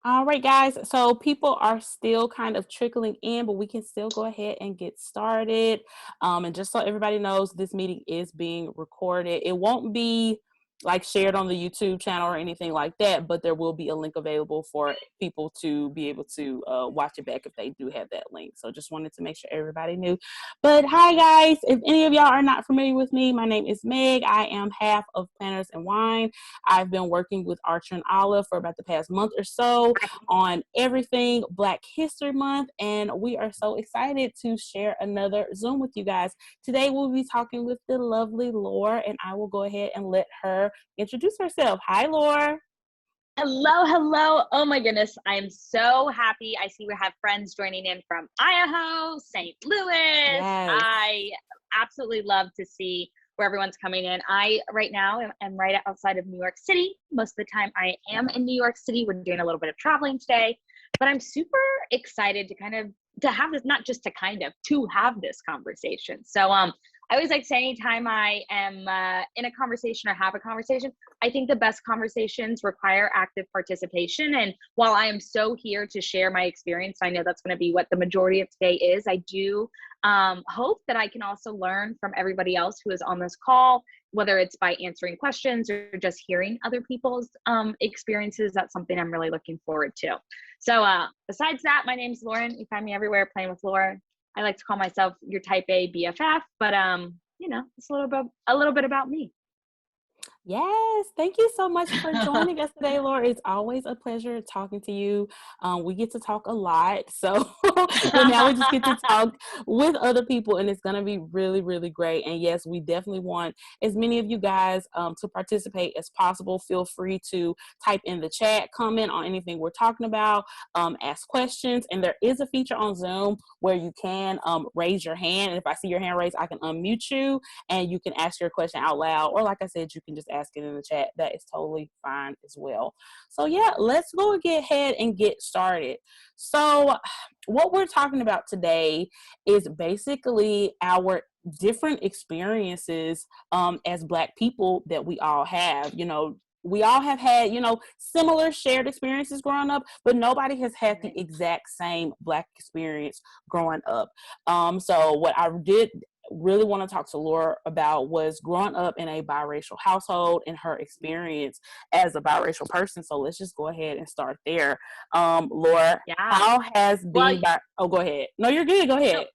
All right, guys. So people are still kind of trickling in, but we can still go ahead and get started. And just so everybody knows, this meeting is being recorded. It won't be like shared on the YouTube channel or anything like that, but there will be a link available for people to be able to watch it back if they do have that link. So just wanted to make sure everybody knew. But hi, guys. If any of y'all are not familiar with me, my name is Meg. I am half of Planners and Wine. I've been working with Archer and Olive for about the past month or so on everything Black History Month, and we are so excited to share another Zoom with you guys. Today we'll be talking with the lovely Laura, and I will go ahead and let her introduce herself. Hi, Laura. Hello, hello. Oh my goodness. I'm so happy. I see we have friends joining in from Idaho, St. Louis. Yes. I absolutely love to see where everyone's coming in. I right now am right outside of New York City. Most of the time I am in New York City. We're doing a little bit of traveling today, but I'm super excited to have this, not just to have this conversation. So I always like to say anytime I am in a conversation or have a conversation, I think the best conversations require active participation. And while I am so here to share my experience, I know that's going to be what the majority of today is. I do hope that I can also learn from everybody else who is on this call, whether it's by answering questions or just hearing other people's experiences. That's something I'm really looking forward to. So besides that, my name's Lauren. You find me everywhere playing with Laura. I like to call myself your type A BFF, but it's a little bit about me. Yes, thank you so much for joining us today, Laura. It's always a pleasure talking to you. We get to talk a lot, so but now we just get to talk with other people, and it's going to be really, really great. And yes, we definitely want as many of you guys to participate as possible. Feel free to type in the chat, comment on anything we're talking about, ask questions, and there is a feature on Zoom where you can raise your hand. And if I see your hand raised, I can unmute you, and you can ask your question out loud, or like I said, you can just ask it in the chat. That is totally fine as well. So yeah, let's go ahead and get started. So what we're talking about today is basically our different experiences as Black people that we all have. We all have had, similar shared experiences growing up, but nobody has had the exact same Black experience growing up. So what I did really want to talk to Laura about was growing up in a biracial household and her experience as a biracial person. So let's just go ahead and start there. Laura, Yeah. how has being go ahead. No, you're good. Go ahead.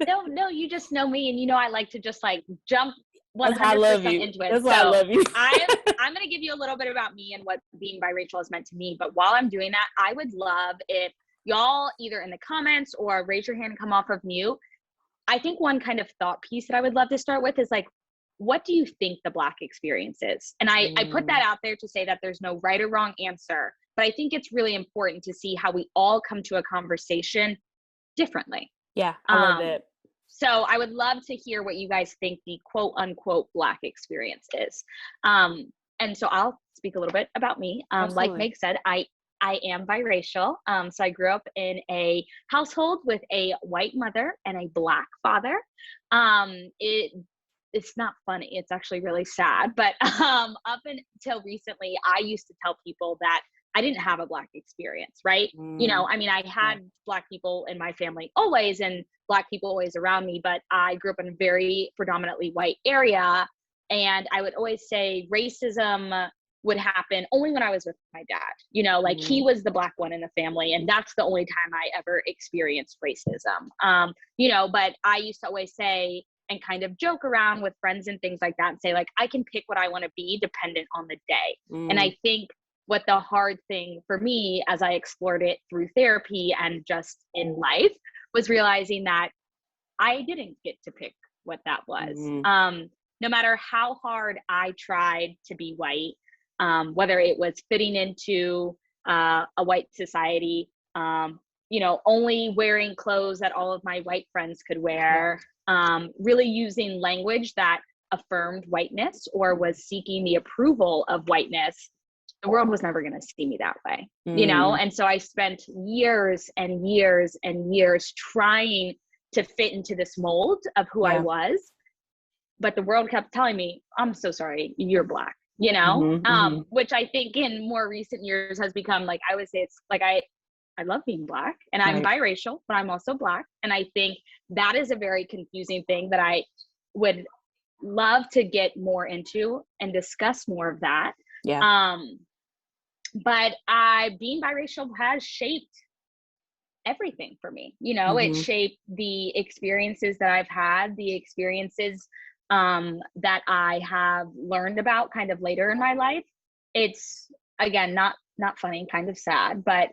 No, you just know me, and I like to just jump 100% into it. That's why I love you. I'm going to give you a little bit about me and what being biracial has meant to me. But while I'm doing that, I would love if y'all either in the comments or raise your hand and come off of mute. I think one kind of thought piece that I would love to start with is what do you think the Black experience is? And I put that out there to say that there's no right or wrong answer, but I think it's really important to see how we all come to a conversation differently. Yeah, I love that. So I would love to hear what you guys think the quote unquote Black experience is. And so I'll speak a little bit about me. Like Meg said, I am biracial. So I grew up in a household with a white mother and a Black father. It's not funny. It's actually really sad. But up until recently, I used to tell people that I didn't have a Black experience, right? I had Black people in my family always, and Black people always around me, but I grew up in a very predominantly white area. And I would always say racism would happen only when I was with my dad. He was the Black one in the family, and that's the only time I ever experienced racism. But I used to always say and kind of joke around with friends and things like that and say, I can pick what I want to be dependent on the day. And I think what the hard thing for me as I explored it through therapy and just in life was realizing that I didn't get to pick what that was. No matter how hard I tried to be white, whether it was fitting into a white society, only wearing clothes that all of my white friends could wear, really using language that affirmed whiteness or was seeking the approval of whiteness, the world was never going to see me that way, And so I spent years and years and years trying to fit into this mold of who I was. But the world kept telling me, I'm so sorry, you're Black. which I think in more recent years has become like, I would say it's like, I love being Black and I'm biracial, but I'm also Black. And I think that is a very confusing thing that I would love to get more into and discuss more of that. Yeah. But being biracial has shaped everything for me. It shaped the experiences that I've had, the experiences that I have learned about kind of later in my life. It's, again, not funny, kind of sad, but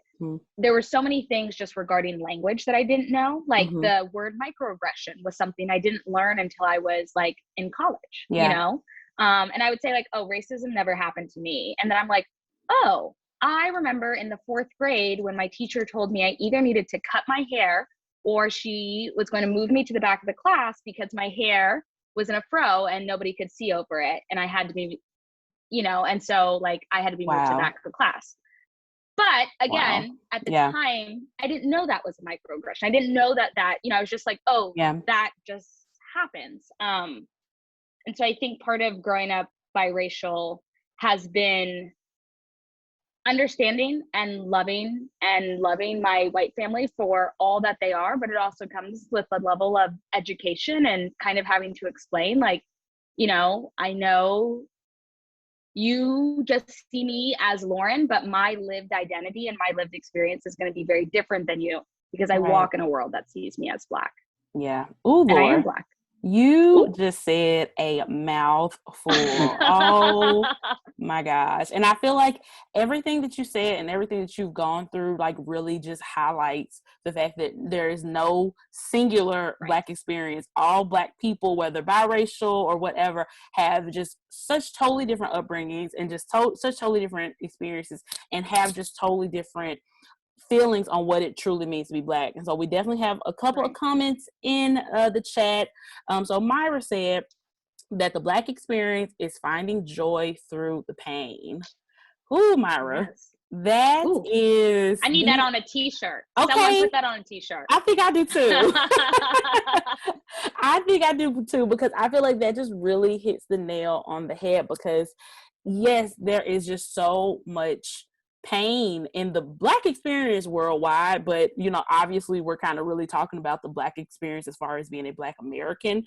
there were so many things just regarding language that I didn't know. Like the word microaggression was something I didn't learn until I was like in college, and I would say like, oh, racism never happened to me. And then I'm like, oh, I remember in the 4th grade when my teacher told me I either needed to cut my hair or she was going to move me to the back of the class because my hair was in a fro and nobody could see over it. And I had to be, and so like I had to be moved to the back of the class. But again, at the time, I didn't know that was a microaggression. I didn't know that, I was just like, oh, that just happens. And so I think part of growing up biracial has been understanding and loving my white family for all that they are, but it also comes with a level of education and kind of having to explain, like, I know you just see me as Lauren, but my lived identity and my lived experience is going to be very different than you because I walk in a world that sees me as Black. Yeah. Ooh, and I am Black. You just said a mouthful. Oh my gosh. And I feel like everything that you said and everything that you've gone through, like, really just highlights the fact that there is no singular Black experience. All Black people, whether biracial or whatever, have just such totally different upbringings and just such totally different experiences and have just totally different feelings on what it truly means to be Black. And so we definitely have a couple of comments in the chat. So Myra said that the Black experience is finding joy through the pain. Ooh, Myra. Yes. That is... I need that on a t-shirt. Okay. Someone put that on a t-shirt. I think I do too. I think I do too, because I feel like that just really hits the nail on the head, because yes, there is just so much pain in the Black experience worldwide, but obviously we're kind of really talking about the Black experience as far as being a Black American,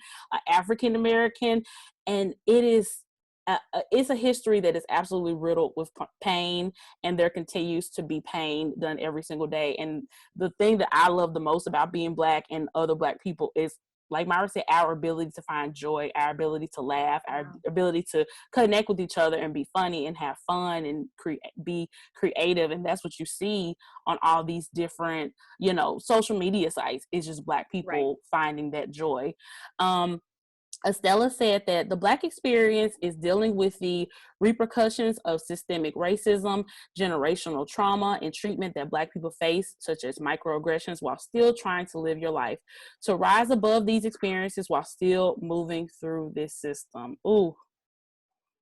African American, and it's a history that is absolutely riddled with pain, and there continues to be pain done every single day. And the thing that I love the most about being Black and other Black people is, like Myra said, our ability to find joy, our ability to laugh, our ability to connect with each other and be funny and have fun and be creative. And that's what you see on all these different, social media sites. It's just Black people finding that joy. Estella said that the Black experience is dealing with the repercussions of systemic racism, generational trauma, and treatment that Black people face, such as microaggressions, while still trying to live your life. To rise above these experiences while still moving through this system. Ooh.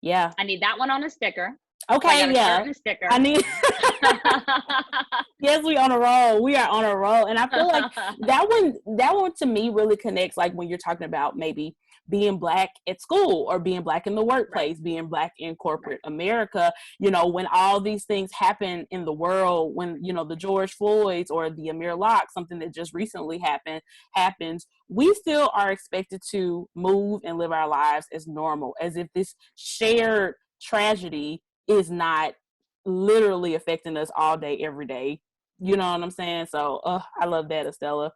Yeah. I need that one on a sticker. Okay, a sticker. I need... Yes, we on a roll. We are on a roll. And I feel like that one to me really connects, like when you're talking about maybe being Black at school or being Black in the workplace, being Black in corporate America, when all these things happen in the world, when, the George Floyds or the Amir Locke, something that just recently happens, we still are expected to move and live our lives as normal, as if this shared tragedy is not literally affecting us all day, every day. You know what I'm saying? So I love that, Estella.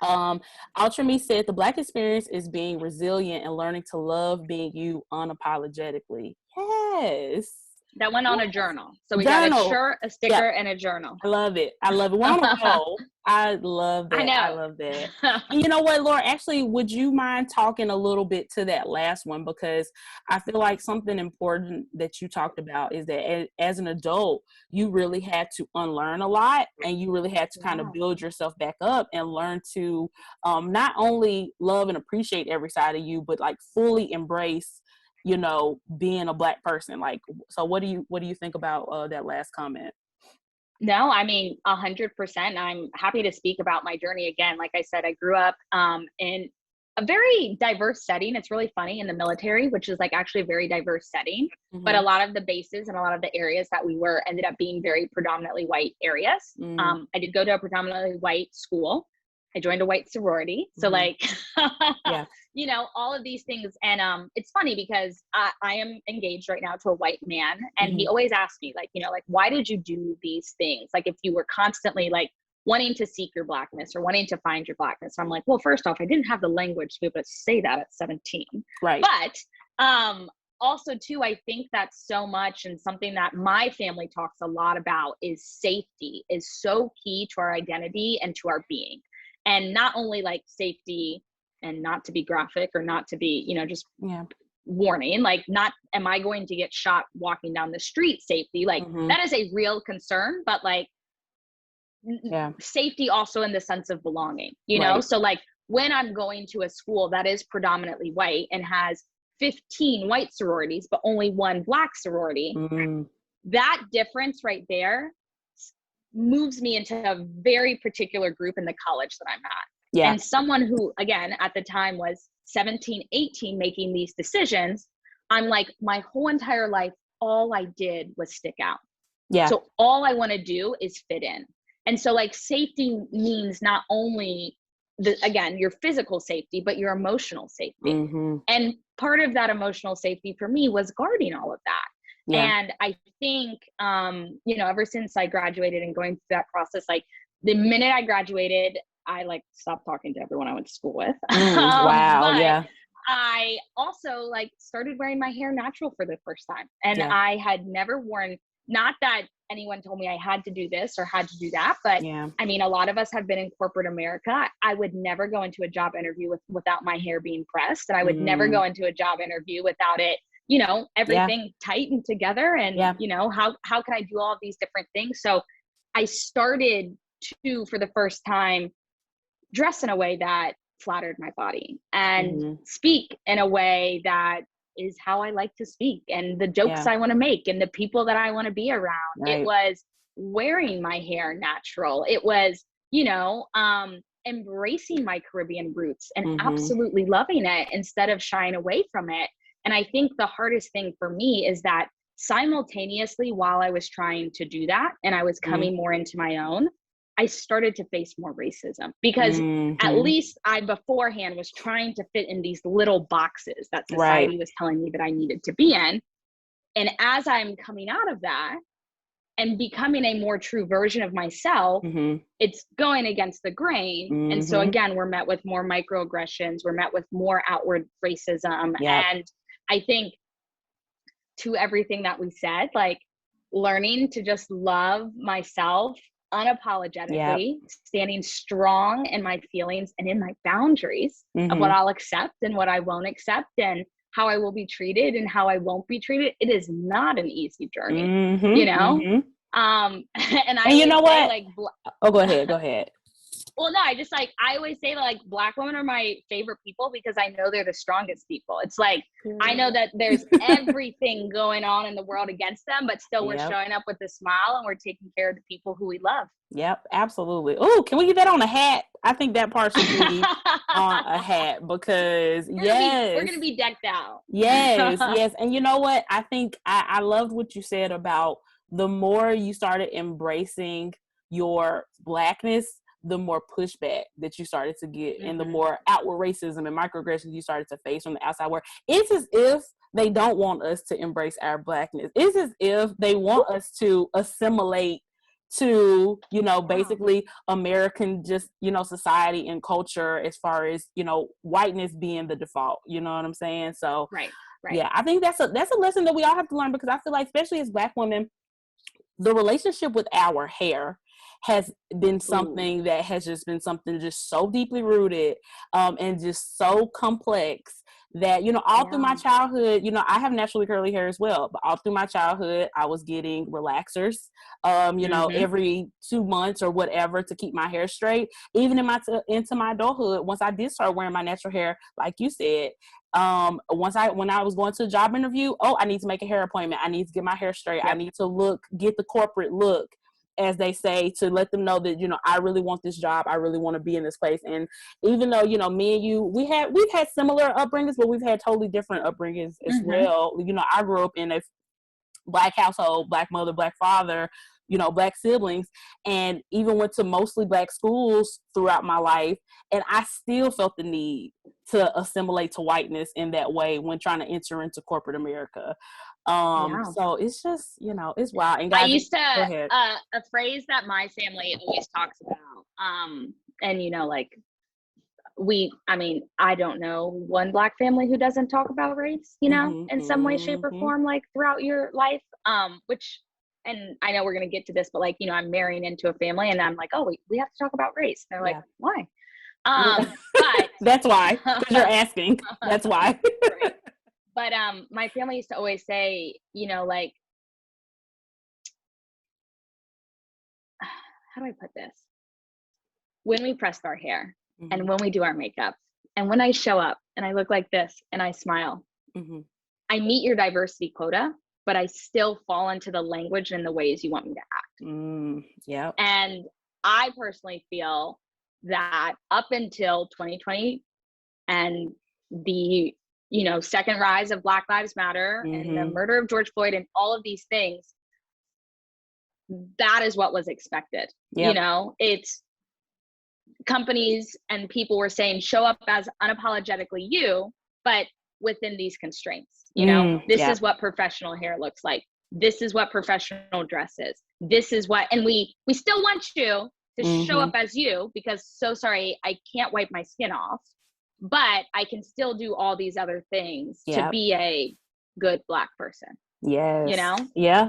Ultra Me said the Black experience is being resilient and learning to love being you unapologetically. Yes. That went on a journal. So we got a shirt, a sticker, and a journal. I love it. We're on a roll. I love that. I love that. And you know what, Laura, actually, would you mind talking a little bit to that last one? Because I feel like something important that you talked about is that as an adult, you really had to unlearn a lot, and you really had to kind of build yourself back up and learn to not only love and appreciate every side of you, but like fully embrace being a Black person. Like, so what do you think about that last comment? No, I mean, 100%. I'm happy to speak about my journey again. Like I said, I grew up in a very diverse setting. It's really funny in the military, which is like actually a very diverse setting, but a lot of the bases and a lot of the areas that we were ended up being very predominantly white areas. I did go to a predominantly white school. I joined a white sorority. So like, yeah. you know, all of these things. And it's funny because I am engaged right now to a white man, and he always asks me like, you know, like, why did you do these things? Like if you were constantly like wanting to seek your blackness or wanting to find your blackness. I'm like, well, first off, I didn't have the language to be able to say that at 17. Right. But also too, I think that so much, and something that my family talks a lot about, is safety is so key to our identity and to our being. And not only like safety, and not to be graphic or not to be, you know, just warning, like, not am I going to get shot walking down the street safety, like that is a real concern, but like safety also in the sense of belonging, you know? So like when I'm going to a school that is predominantly white and has 15 white sororities, but only one black sorority, that difference right there moves me into a very particular group in the college that I'm at. And someone who, again, at the time was 17, 18, making these decisions, I'm like, my whole entire life, all I did was stick out. So all I want to do is fit in. And so like safety means not only again, your physical safety, but your emotional safety. And part of that emotional safety for me was guarding all of that. And I think, you know, ever since I graduated and going through that process, like the minute I graduated, I like stopped talking to everyone I went to school with. Wow. I also like started wearing my hair natural for the first time. And I had never worn, not that anyone told me I had to do this or had to do that, but I mean, a lot of us have been in corporate America. I would never go into a job interview without my hair being pressed. And I would never go into a job interview without it, you know, everything tight and together. And, you know, how can I do all of these different things? So I started to, for the first time, dress in a way that flattered my body and speak in a way that is how I like to speak, and the jokes I want to make and the people that I want to be around. It was wearing my hair natural. It was, you know, embracing my Caribbean roots and absolutely loving it instead of shying away from it. And I think the hardest thing for me is that simultaneously, while I was trying to do that and I was coming more into my own, I started to face more racism, because at least I beforehand was trying to fit in these little boxes that society was telling me that I needed to be in. And as I'm coming out of that and becoming a more true version of myself, it's going against the grain. And so again, we're met with more microaggressions, we're met with more outward racism. And I think, to everything that we said, like learning to just love myself unapologetically, standing strong in my feelings and in my boundaries of what I'll accept and what I won't accept, and how I will be treated and how I won't be treated. It is not an easy journey, you know? And you know what? Like, go ahead. Well, no, I always say that like Black women are my favorite people because I know they're the strongest people. It's like, I know that there's everything going on in the world against them, but still we're showing up with a smile and we're taking care of the people who we love. Yep, absolutely. Oh, can we get that on a hat? I think that part should be on a hat, because we're going to be decked out. Yes. And you know what? I think I loved what you said about the more you started embracing your Blackness, the more pushback that you started to get, and the more outward racism and microaggressions you started to face from the outside world. It's as if they don't want us to embrace our Blackness. It's as if they want us to assimilate to, you know, basically American, just, you know, society and culture, as far as, you know, whiteness being the default. You know what I'm saying? So yeah, I think that's a lesson that we all have to learn, because I feel like, especially as Black women, the relationship with our hair has been something that has just been something just so deeply rooted, and just so complex, that, you know, all through my childhood, you know, I have naturally curly hair as well, but all through my childhood, I was getting relaxers, you know, every 2 months or whatever, to keep my hair straight. Even into my adulthood, once I did start wearing my natural hair, like you said, when I was going to a job interview, I need to make a hair appointment. I need to get my hair straight. I need to get the corporate look. as they say, to let them know that, I really want this job. I really want to be in this place. And even though, me and you, we've had similar upbringings, but we've had totally different upbringings as well. I grew up in a Black household, Black mother, Black father, Black siblings, and even went to mostly Black schools throughout my life. And I still felt the need to assimilate to whiteness in that way when trying to enter into corporate America. So it's just, it's wild. And guys, I used to, go ahead. A phrase that my family always talks about, and like, I don't know one Black family who doesn't talk about race, in some way, shape, or form, like throughout your life, and I know we're going to get to this, but like, I'm marrying into a family and I'm like, oh, we have to talk about race. And they're like, why? But that's why, because you're asking. That's why. Right. But my family used to always say, like, how do I put this? When we press our hair and when we do our makeup and when I show up and I look like this and I smile, I meet your diversity quota, but I still fall into the language and the ways you want me to act. Yeah. And I personally feel that up until 2020 and the, second rise of Black Lives Matter and the murder of George Floyd and all of these things, that is what was expected. Yep. It's companies and people were saying, show up as unapologetically you, but within these constraints. This is what professional hair looks like. This is what professional dress is. This is what, and we still want you to show up as you, because so sorry, I can't wipe my skin off, but I can still do all these other things to be a good Black person. Yes. Yeah.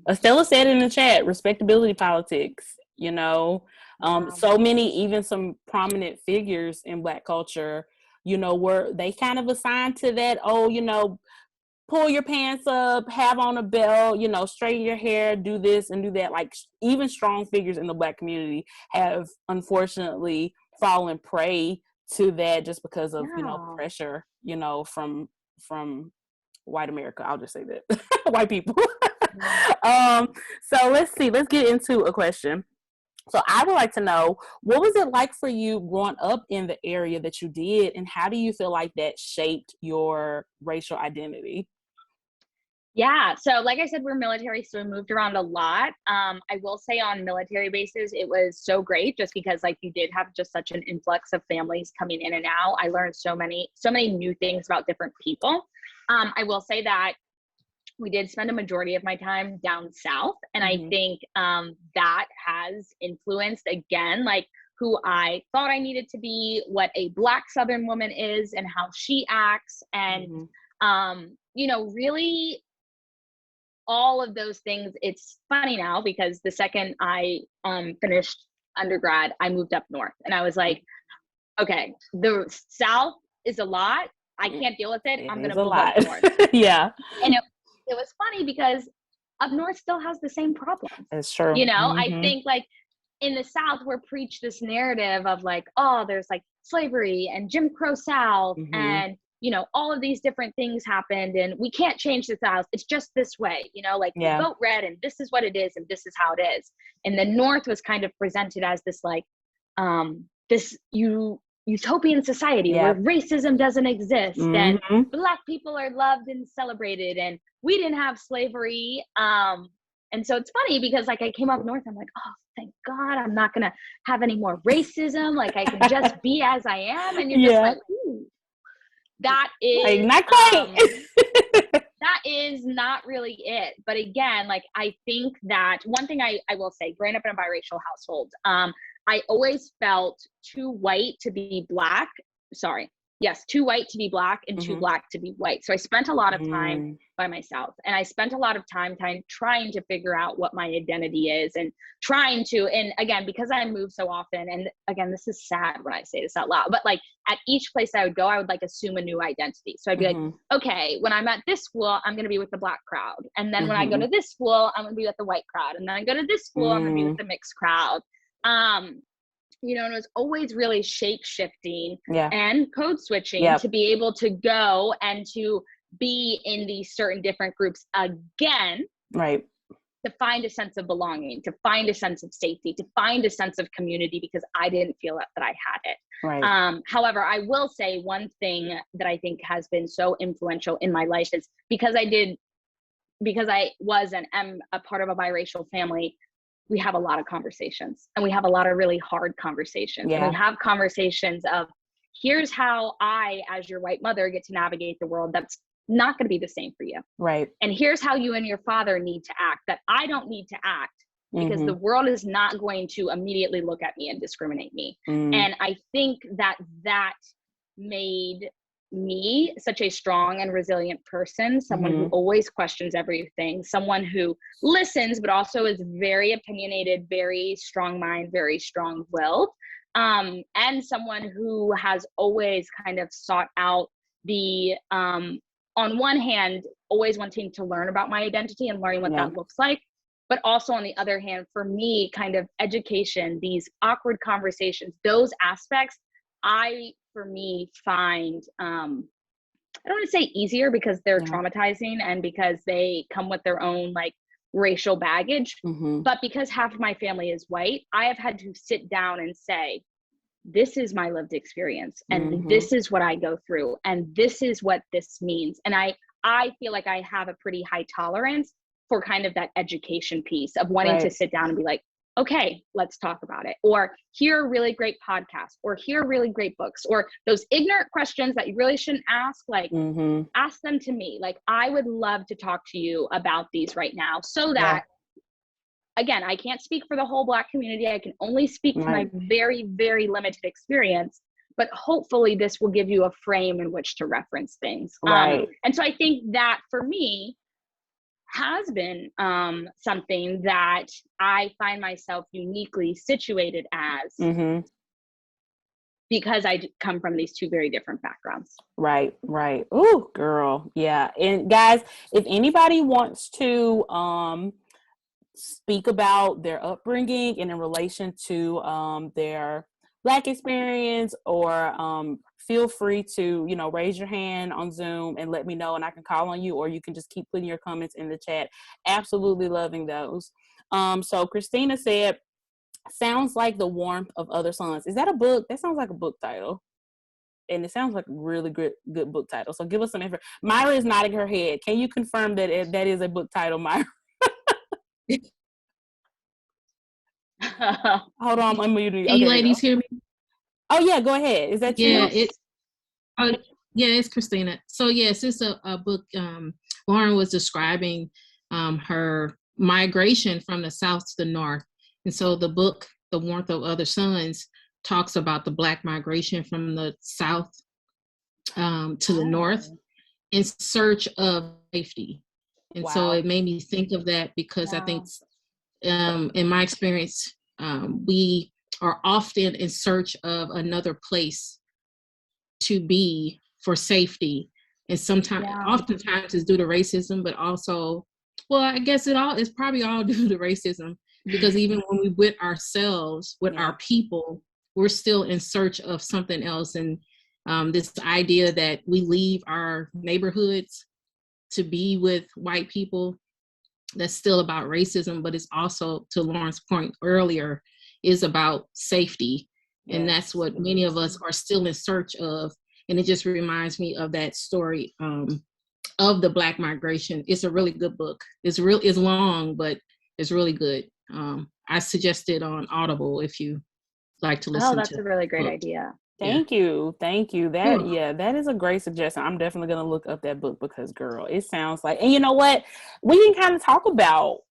Estella said in the chat, respectability politics, so many, even some prominent figures in Black culture, were they kind of assigned to that, pull your pants up, have on a belt, straighten your hair, do this and do that. Like, even strong figures in the Black community have unfortunately fallen prey to that just because of, pressure, from white America. I'll just say that. White people. So let's get into a question. So I would like to know, what was it like for you growing up in the area that you did, and how do you feel like that shaped your racial identity? Yeah. So like I said, we're military, so we moved around a lot. I will say on military bases, it was so great just because like you did have just such an influx of families coming in and out. I learned so many new things about different people. I will say that we did spend a majority of my time down south. And I think that has influenced, again, like who I thought I needed to be, what a Black Southern woman is and how she acts. And, really all of those things. It's funny now because the second I finished undergrad, I moved up north and I was like, okay, the South is a lot. I can't deal with it. I'm going to move up north. Yeah. And it was funny because up north still has the same problems. That's true. I think like in the South, we're preached this narrative of like, oh, there's like slavery and Jim Crow South and, all of these different things happened and we can't change the South. It's just this way, like you vote red and this is what it is and this is how it is. And the North was kind of presented as this like, this utopian society where racism doesn't exist and Black people are loved and celebrated and we didn't have slavery. And so it's funny because like I came up north, I'm like, oh, thank God I'm not going to have any more racism. Like I can just be as I am. And you're just like, ooh, that is like, not quite. that is not really it. But again, like I think that one thing I will say, growing up in a biracial household, I always felt too white to be Black. Too white to be Black and too Black to be white. So I spent a lot of time by myself and I spent a lot of time trying to figure out what my identity is and and again, because I moved so often, and again, this is sad when I say this out loud, but like at each place I would go, I would like assume a new identity. So I'd be like, okay, when I'm at this school, I'm going to be with the Black crowd. And then when I go to this school, I'm going to be with the white crowd. And then I go to this school, I'm going to be with the mixed crowd. And it was always really shape shifting and code switching to be able to go and to be in these certain different groups again. Right. to find a sense of belonging, to find a sense of safety, to find a sense of community, because I didn't feel that I had it. Right. However, I will say one thing that I think has been so influential in my life is because I was and am a part of a biracial family, we have a lot of conversations, and we have a lot of really hard conversations. Yeah. And we have conversations of, here's how I, as your white mother, get to navigate the world that's not going to be the same for you. Right. And here's how you and your father need to act, that I don't need to act, because the world is not going to immediately look at me and discriminate me. And I think that made me such a strong and resilient person, someone who always questions everything, someone who listens, but also is very opinionated, very strong mind, very strong willed, and someone who has always kind of sought out the, on one hand, always wanting to learn about my identity and learning what that looks like. But also on the other hand, for me, kind of education, these awkward conversations, those aspects, for me, find, I don't want to say easier, because they're traumatizing and because they come with their own like racial baggage, but because half of my family is white, I have had to sit down and say, this is my lived experience, and this is what I go through, and this is what this means. And I feel like I have a pretty high tolerance for kind of that education piece of wanting to sit down and be like, okay, let's talk about it. Or here are really great podcasts, or here are really great books, or those ignorant questions that you really shouldn't ask, like ask them to me. Like, I would love to talk to you about these right now, so that, again, I can't speak for the whole Black community. I can only speak to my very, very limited experience, but hopefully this will give you a frame in which to reference things. And so I think that for me, has been something that I find myself uniquely situated as, because I come from these two very different backgrounds. Right. Ooh, girl. Yeah. And guys, if anybody wants to speak about their upbringing and in relation to their Black experience, or feel free to, raise your hand on Zoom and let me know, and I can call on you, or you can just keep putting your comments in the chat. Absolutely loving those. So Christina said, sounds like The Warmth of Other Suns. Is that a book? That sounds like a book title. And it sounds like a really good book title. So give us some info. Myra is nodding her head. Can you confirm that that is a book title, Myra? Hold on, I'm muting you. Can you ladies hear me? Oh yeah, go ahead. Is that you? It's Christina. So yes, it's a book. Lauren was describing her migration from the South to the North, and so the book, The Warmth of Other Suns, talks about the Black migration from the South to the North in search of safety. And so it made me think of that, because I think in my experience, we are often in search of another place to be for safety. And oftentimes it's due to racism, but also, well, I guess it's probably all due to racism, because even when we with ourselves, with our people, we're still in search of something else. And this idea that we leave our neighborhoods to be with white people, that's still about racism, but it's also, to Lauren's point earlier, is about safety. And that's what many of us are still in search of. And it just reminds me of that story of the Black migration. It's a really good book. It's long, but it's really good. I suggest it on Audible if you like to listen to. Oh, that's a really great idea. Thank you. That is a great suggestion. I'm definitely going to look up that book, because girl, it sounds like, and you know what, we can kind of talk about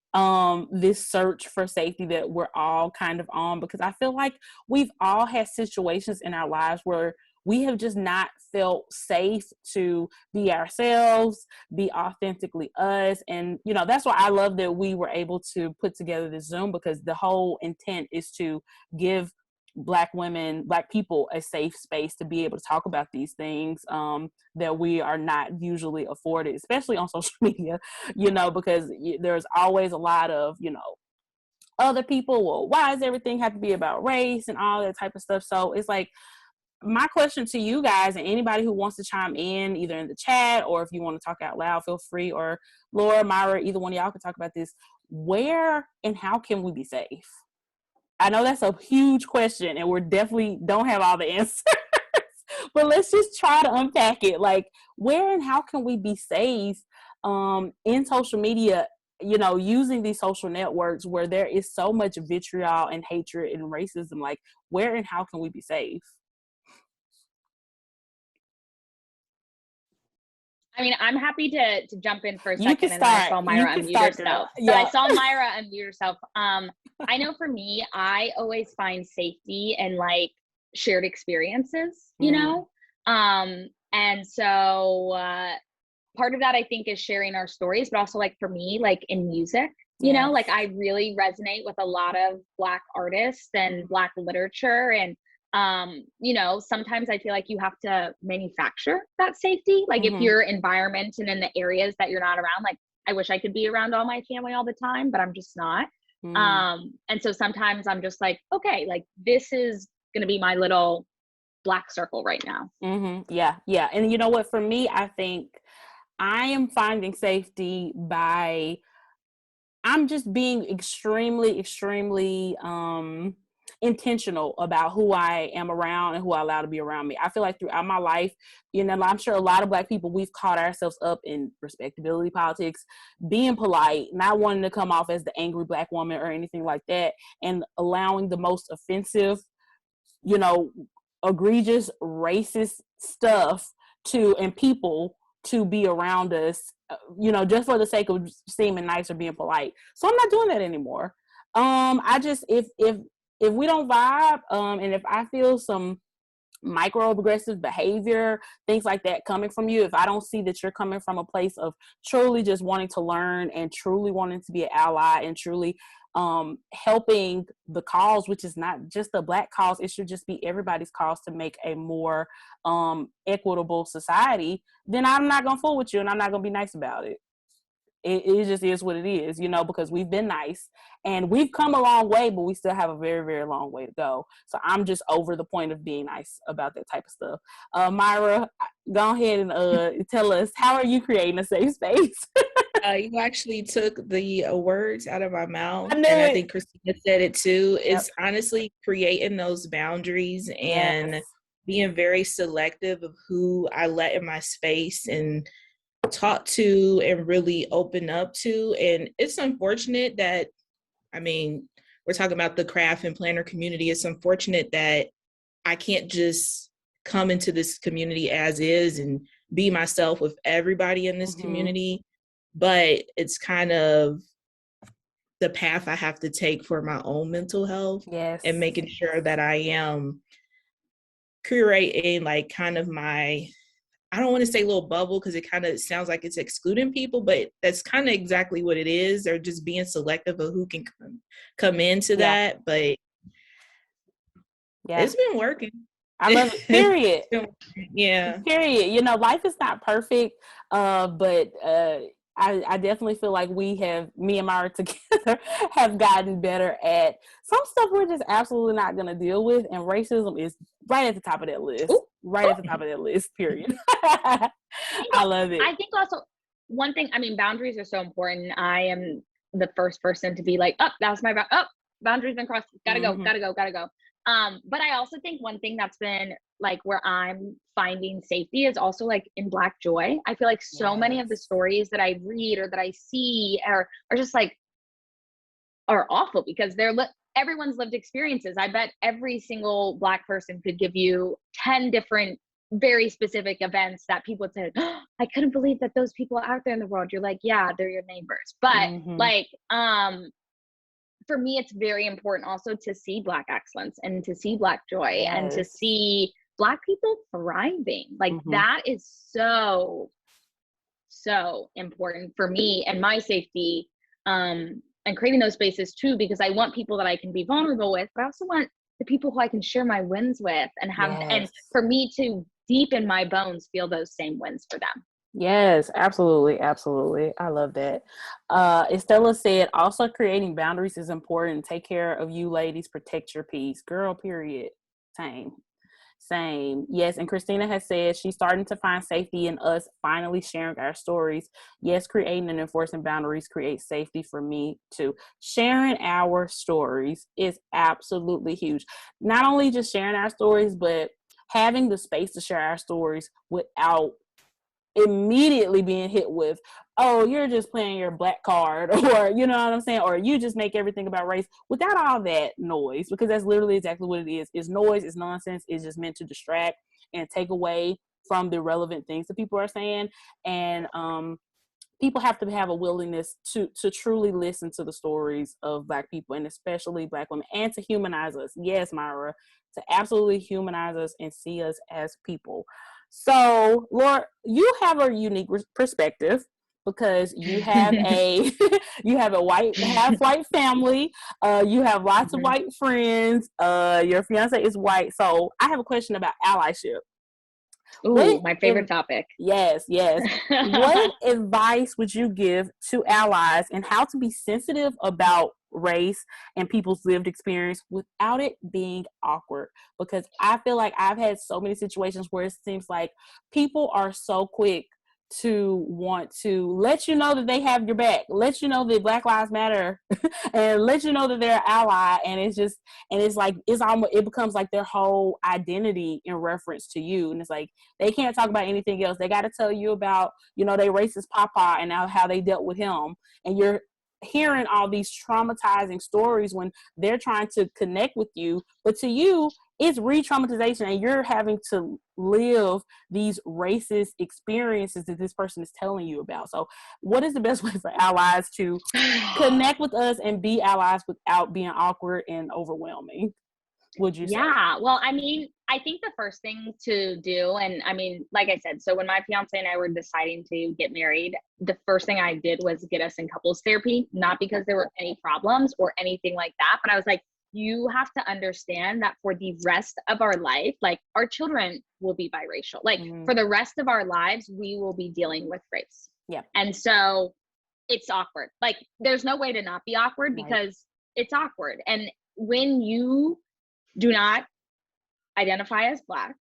this search for safety that we're all kind of on, because I feel like we've all had situations in our lives where we have just not felt safe to be ourselves, be authentically us. And, that's why I love that we were able to put together this Zoom, because the whole intent is to give Black women, Black people, a safe space to be able to talk about these things that we are not usually afforded, especially on social media, because there's always a lot of, other people, well, why does everything have to be about race and all that type of stuff? So it's like, my question to you guys, and anybody who wants to chime in, either in the chat or if you want to talk out loud, feel free, or Laura, Myra, either one of y'all can talk about this. where and how can we be safe? I know that's a huge question, and we're definitely don't have all the answers, but let's just try to unpack it. Like, where and how can we be safe in social media, you know, using these social networks where there is so much vitriol and hatred and racism? Like, where and how can we be safe? I mean, I'm happy to jump in for a You second, can and then I start. saw You Myra can unmute start, girl. herself. But Yeah. I saw Myra unmute herself. I know for me, I always find safety in like shared experiences, you know? And so part of that I think is sharing our stories, but also like for me, like in music, you know, like I really resonate with a lot of Black artists and Black literature. And you know, sometimes I feel like you have to manufacture that safety. Like if your environment and in the areas that you're not around, like I wish I could be around all my family all the time, but I'm just not. And so sometimes I'm just like, okay, like this is going to be my little Black circle right now. Yeah. And you know what, for me, I think I am finding safety by, I'm just being extremely intentional about who I am around and who I allow to be around me. I feel like throughout my life, you know, I'm sure a lot of Black people, we've caught ourselves up in respectability politics, being polite, not wanting to come off as the angry Black woman or anything like that, and allowing the most offensive, you know, egregious racist stuff and people to be around us, you know, just for the sake of seeming nice or being polite. So I'm not doing that anymore. I just, if we don't vibe, and if I feel some microaggressive behavior, things like that coming from you, if I don't see that you're coming from a place of truly just wanting to learn and truly wanting to be an ally and truly helping the cause, which is not just a Black cause, it should just be everybody's cause to make a more equitable society, then I'm not gonna fool with you and I'm not gonna be nice about it. It just is what it is, you know, because we've been nice and we've come a long way, but we still have a very, very long way to go. So I'm just over the point of being nice about that type of stuff. Myra, go ahead and tell us, how are you creating a safe space? You actually took the words out of my mouth, I I think Christina said it too. Yep. It's honestly creating those boundaries and being very selective of who I let in my space and talk to and really open up to. And it's unfortunate that, I mean, we're talking about the craft and planner community. It's unfortunate that I can't just come into this community as is and be myself with everybody in this community. But it's kind of the path I have to take for my own mental health and making sure that I am curating like kind of my, I don't want to say little bubble because it kind of sounds like it's excluding people, but that's kind of exactly what it is. They're just being selective of who can come into that. But it's been working. I love it. Period. Period. You know, life is not perfect, but I definitely feel like me and Myra together have gotten better at some stuff we're just absolutely not going to deal with. And racism is right at the top of that list. At the top of that list, period. I love it. I think also one thing, I mean, boundaries are so important. I am the first person to be like, that's my boundary's been crossed. Gotta go. But I also think one thing that's been like where I'm finding safety is also like in Black joy. I feel like so many of the stories that I read or that I see are just like, are awful because everyone's lived experiences. I bet every single Black person could give you 10 different very specific events that people would say, I couldn't believe that those people out there in the world. You're like, yeah, they're your neighbors. But like, for me, it's very important also to see Black excellence and to see Black joy and to see Black people thriving. Like that is so, so important for me and my safety, and creating those spaces too, because I want people that I can be vulnerable with, but I also want the people who I can share my wins with and have, and for me to deep in my bones feel those same wins for them. Yes, absolutely. I love that. Estella said, also creating boundaries is important. Take care of you ladies, protect your peace. Girl, period. Same. Same. Yes. And Christina has said she's starting to find safety in us finally sharing our stories. Yes, creating and enforcing boundaries creates safety for me too. Sharing our stories is absolutely huge. Not only just sharing our stories, but having the space to share our stories without immediately being hit with, oh, you're just playing your black card, or you know what I'm saying, or you just make everything about race, without all that noise, because that's literally exactly what it is. It's noise, it's nonsense, it's just meant to distract and take away from the relevant things that people are saying. And people have to have a willingness to truly listen to the stories of Black people, and especially Black women, and to humanize us. Yes, Myra, to absolutely humanize us and see us as people. So, Laura, you have a unique perspective because you have a you have a half white family. You have lots of white friends. Your fiance is white. So, I have a question about allyship. Ooh, my favorite topic. Yes. What advice would you give to allies and how to be sensitive about race and people's lived experience without it being awkward? Because I feel like I've had so many situations where it seems like people are so quick to want to let you know that they have your back, let you know that Black Lives Matter, and let you know that they're an ally. And it's like, it's almost, it becomes like their whole identity in reference to you. And it's like, they can't talk about anything else. They got to tell you about, you know, they racist papa and how they dealt with him. And you're hearing all these traumatizing stories when they're trying to connect with you. But to you, it's re-traumatization, and you're having to live these racist experiences that this person is telling you about. So what is the best way for allies to connect with us and be allies without being awkward and overwhelming, would you say? Yeah, well, I mean, I think the first thing to do, and I mean, like I said, so when my fiance and I were deciding to get married, the first thing I did was get us in couples therapy, not because there were any problems or anything like that, but I was like, you have to understand that for the rest of our life, like our children will be biracial. Like for the rest of our lives, we will be dealing with race. Yeah. And so it's awkward. Like there's no way to not be awkward because it's awkward. And when you do not identify as Black,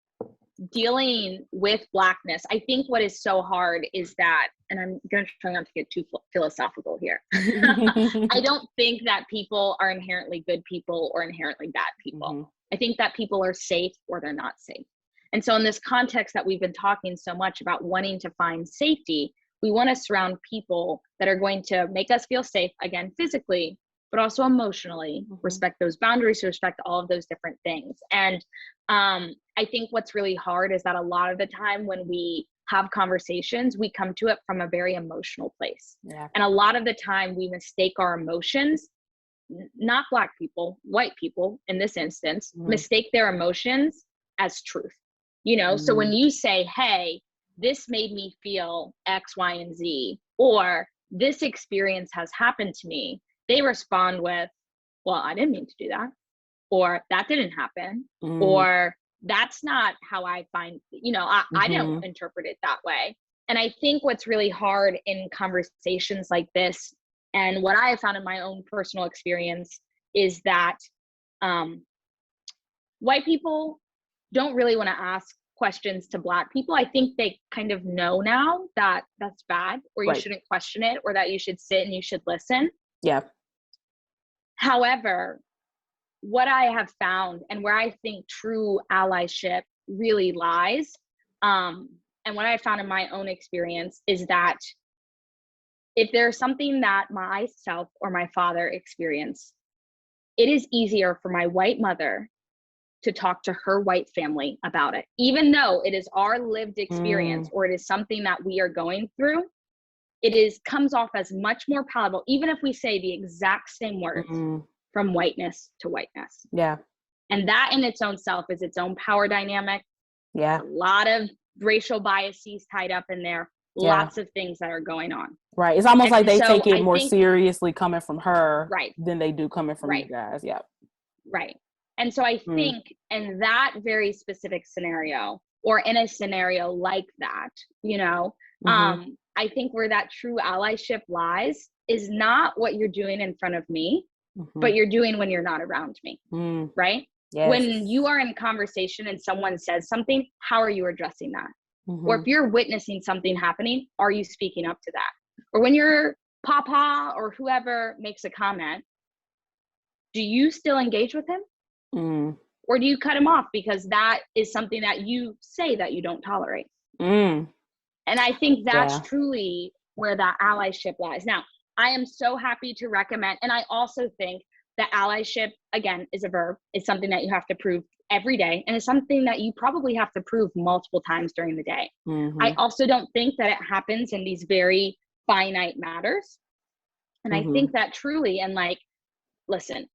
dealing with Blackness, I think what is so hard is that, and I'm going to try not to get too philosophical here. I don't think that people are inherently good people or inherently bad people. I think that people are safe or they're not safe. And so in this context that we've been talking so much about wanting to find safety, we want to surround people that are going to make us feel safe, again, physically, but also emotionally, respect those boundaries, respect all of those different things. And I think what's really hard is that a lot of the time when we have conversations, we come to it from a very emotional place. Yeah. And a lot of the time we mistake our emotions, not Black people, white people in this instance, mistake their emotions as truth. You know, so when you say, hey, this made me feel X, Y, and Z, or this experience has happened to me, they respond with, well, I didn't mean to do that, or that didn't happen, or that's not how I find, you know, I don't interpret it that way. And I think what's really hard in conversations like this, and what I have found in my own personal experience, is that white people don't really want to ask questions to Black people. I think they kind of know now that that's bad, or you shouldn't question it, or that you should sit and you should listen. Yeah. However, what I have found, and where I think true allyship really lies, and what I found in my own experience, is that if there's something that myself or my father experienced, it is easier for my white mother to talk to her white family about it, even though it is our lived experience or it is something that we are going through. It comes off as much more palatable, even if we say the exact same words from whiteness to whiteness. Yeah. And that in its own self is its own power dynamic. Yeah. A lot of racial biases tied up in there. Lots of things that are going on. Right. It's almost like they take it more seriously coming from her than they do coming from you guys. Yeah. Right. And so I think in that very specific scenario, or in a scenario like that, you know, I think where that true allyship lies is not what you're doing in front of me, but you're doing when you're not around me. Right. Yes. When you are in conversation and someone says something, how are you addressing that? Or if you're witnessing something happening, are you speaking up to that? Or when your papa or whoever makes a comment, do you still engage with him? Or do you cut him off because that is something that you say that you don't tolerate? And I think that's truly where that allyship lies. Now, I am so happy to recommend, and I also think that allyship, again, is a verb. It's something that you have to prove every day, and it's something that you probably have to prove multiple times during the day. I also don't think that it happens in these very finite matters. And I think that truly, and like, listen,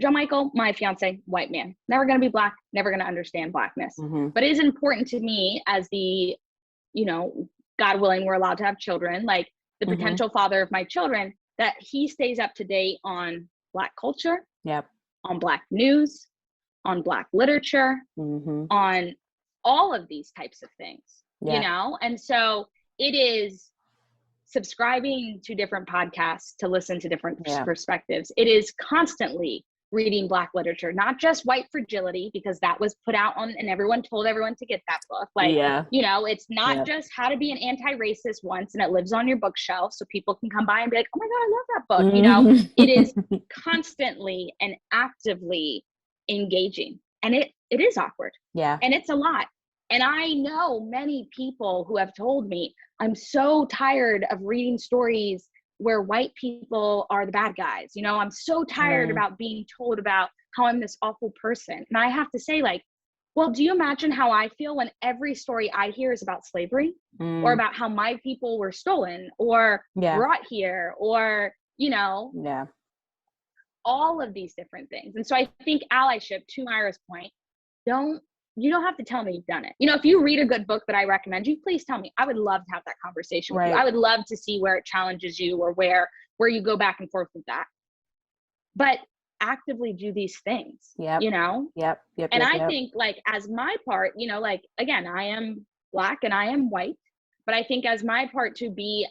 John Michael, my fiance, white man, never going to be Black, never going to understand Blackness. But it is important to me as the, you know, God willing, we're allowed to have children, like the potential father of my children, that he stays up to date on Black culture, on Black news, on Black literature, on all of these types of things, you know? And so it is subscribing to different podcasts to listen to different perspectives. It is constantly reading Black literature, not just White Fragility, because that was put out on, and everyone told everyone to get that book. Like, you know, it's not just how to be an anti-racist once, and it lives on your bookshelf so people can come by and be like, oh my God, I love that book. You know, it is constantly and actively engaging, and it is awkward. And it's a lot. And I know many people who have told me, I'm so tired of reading stories where white people are the bad guys. You know, I'm so tired about being told about how I'm this awful person. And I have to say, like, well, do you imagine how I feel when every story I hear is about slavery or about how my people were stolen or brought here or, you know, all of these different things. And so I think allyship, to Myra's point, you don't have to tell me you've done it. You know, if you read a good book that I recommend you, please tell me. I would love to have that conversation with you. I would love to see where it challenges you or where you go back and forth with that. But actively do these things, you know? And I think, like, as my part, you know, like, again, I am Black and I am white, but I think as my part to be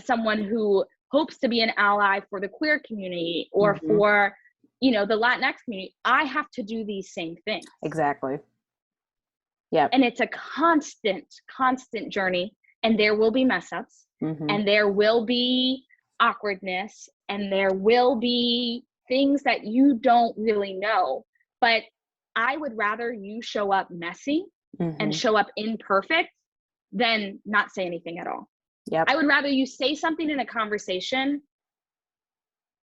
someone who hopes to be an ally for the queer community or for, you know, the Latinx community, I have to do these same things. Exactly. And it's a constant journey, and there will be mess ups and there will be awkwardness and there will be things that you don't really know. But I would rather you show up messy and show up imperfect than not say anything at all. I would rather you say something in a conversation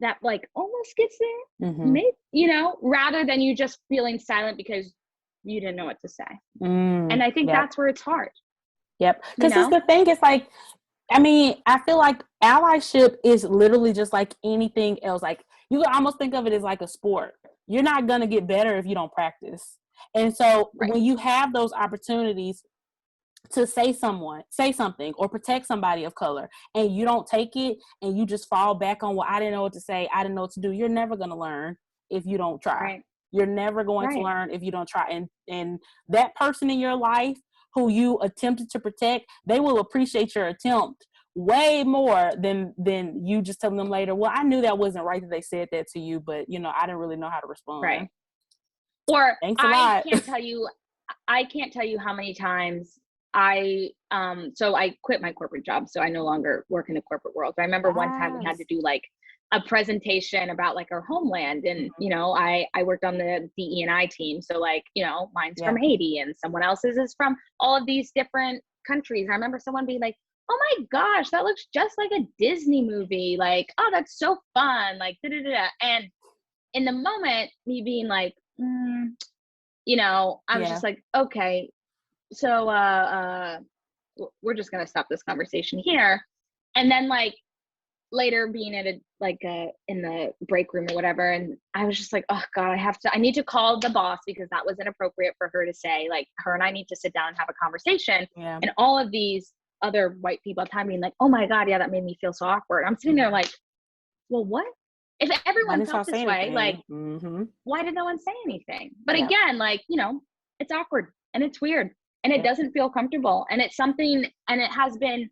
that, like, almost gets there, maybe, you know, rather than you just feeling silent because you didn't know what to say. And I think that's where it's hard. Because it's the thing, it's like, I mean, I feel like allyship is literally just like anything else. Like, you can almost think of it as like a sport. You're not going to get better if you don't practice. And so when you have those opportunities to say something or protect somebody of color, and you don't take it and you just fall back on, well, I didn't know what to say, I didn't know what to do, you're never going to learn if you don't try. You're never going to learn if you don't try. And that person in your life who you attempted to protect, they will appreciate your attempt way more than you just telling them later, well, I knew that wasn't right that they said that to you, but, you know, I didn't really know how to respond. Or thanks a lot. I can't tell you how many times so I quit my corporate job, so I no longer work in the corporate world. But I remember one time we had to do like a presentation about like our homeland, and you know, I worked on the DE&I team, so like, you know, mine's from Haiti and someone else's is from all of these different countries. I remember someone being like, oh my gosh, that looks just like a Disney movie, like, oh, that's so fun, like da da da. And in the moment, me being like, you know, I was just like, okay, so we're just gonna stop this conversation here. And then like later being at in the break room or whatever, and I was just like, oh God, I need to call the boss because that was inappropriate for her to say. Like, her and I need to sit down and have a conversation. And all of these other white people at the time being like, oh my God, yeah, that made me feel so awkward. I'm sitting there like, well, what? If everyone felt this way, like, why did no one say anything? But again, like, you know, it's awkward and it's weird and it doesn't feel comfortable, and it's something, and it has been